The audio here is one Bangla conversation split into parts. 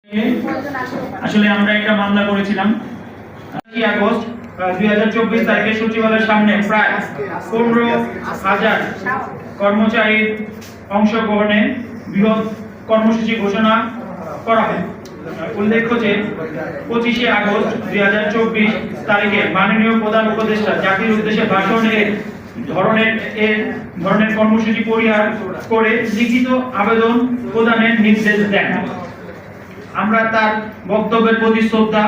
আসলে আমরা একটা মামলা করেছিলাম 5 আগস্ট 2024 তারিখে সচিবালয়ের সামনে প্রায় 15,000 কর্মচারীর অংশগ্রহণে বৃহৎ কর্মসূচি ঘোষণা করা হয়। উল্লেখ্য যে 25 আগস্ট 2024 তারিখে মাননীয় প্রধান উপদেষ্টা জাতির উদ্দেশ্যে ভাষণের ধরনের কর্মসূচি পরিহার করে লিখিত আবেদন প্রদানের নির্দেশ দেন। আমরা তার বক্তব্যের প্রতি শ্রদ্ধা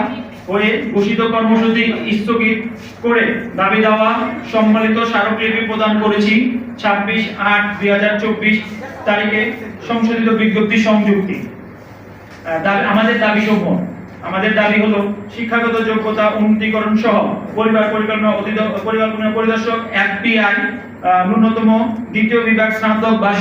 হয়ে ঘোষিত কর্মসূচি স্থগিত করে দাবি দেওয়া সম্মিলিত স্মারকলিপি প্রদান করেছি 26/8/2024 তারিখে সংশোধিত বিজ্ঞপ্তি সংযুক্তি। আমাদের দাবি হলো শিক্ষাগত যোগ্যতা উন্নতিকরণ সহ পরিবার পরিকল্পনা পরিদর্শক FBI ন্যূনতম দ্বিতীয় বিভাগ স্নাতক বা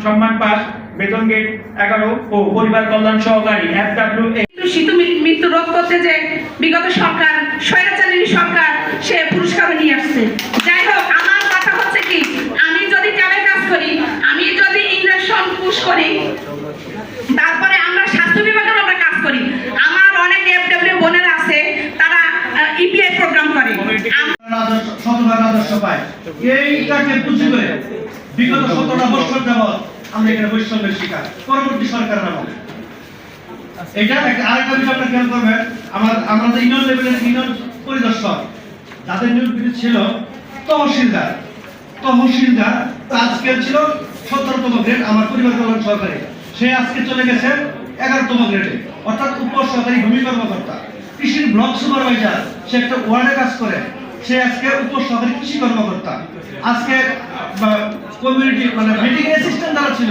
সম্মান পাস, বেতন গেট 11 ও পরিবার কল্যাণ সহকারী FWA। শিশু মৃত্যু রোধ করতে যে বিগত সরকার স্বৈরাচারী সরকার সে পুরস্কার নিয়ে আসছে। যাই হোক, আমার কথা হচ্ছে কি, আমি যদি ক্যাবে কাজ করি, আমি যদি ইঞ্জেকশন পুশ করি, তারপরে আমরা স্বাস্থ্য বিভাগের আমরা কাজ করি, আমার অনেক FWA বোনেরা আছে, তারা EPI প্রোগ্রাম করে, আদর্শ পায়। এইটাকে পুঁজি করে বিগত 17 বছর যাবৎ আমরা এখানে বৈষম্যের শিকার। পরবর্তী সরকারের আমলে এটা আরেকটা বিষয় আপনারা খেয়াল করবেন, আমাদের ইউনিয়ন লেভেলের ইউনিয়ন পরিদর্শক যাদের নিয়োগ ছিল তহসিলদার আজকে ছিল 17তম গ্রেড, আমার পরিবার কল্যাণ সহকারী, সে আজকে চলে গেছে 11তম গ্রেডে, অর্থাৎ উপসহকারী ভূমি কর্মকর্তা। কৃষির ব্লক সুপারভাইজার, সে একটা ওয়ার্ডে কাজ করে, সে আজকে উপসহকারী কৃষি কর্মকর্তা। আজকে কমিউনিটি মিটিং অ্যাসিস্ট্যান্ট যারা ছিল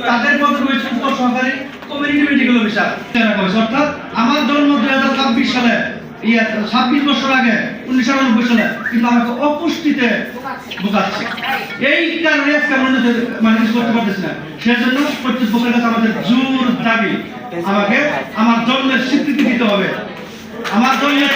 তাদের পদে রয়েছে উপসহকারী কমিউনিটি মেডিকেল অফিসার। অর্থাৎ আমার জন্ম 2026 সালে, 26 বছর আগে 1999 সালে, কিন্তু আমাকে অপুষ্টিতে ভোগাচ্ছে। এই কারণে আজকে আমরা কিছু করতে পারতেছি না। সেজন্য কর্তৃপক্ষের কাছে আমাদের জোর দাবি, আমাকে আমার জন্মের স্বীকৃতি দিতে হবে। আমার জন্মের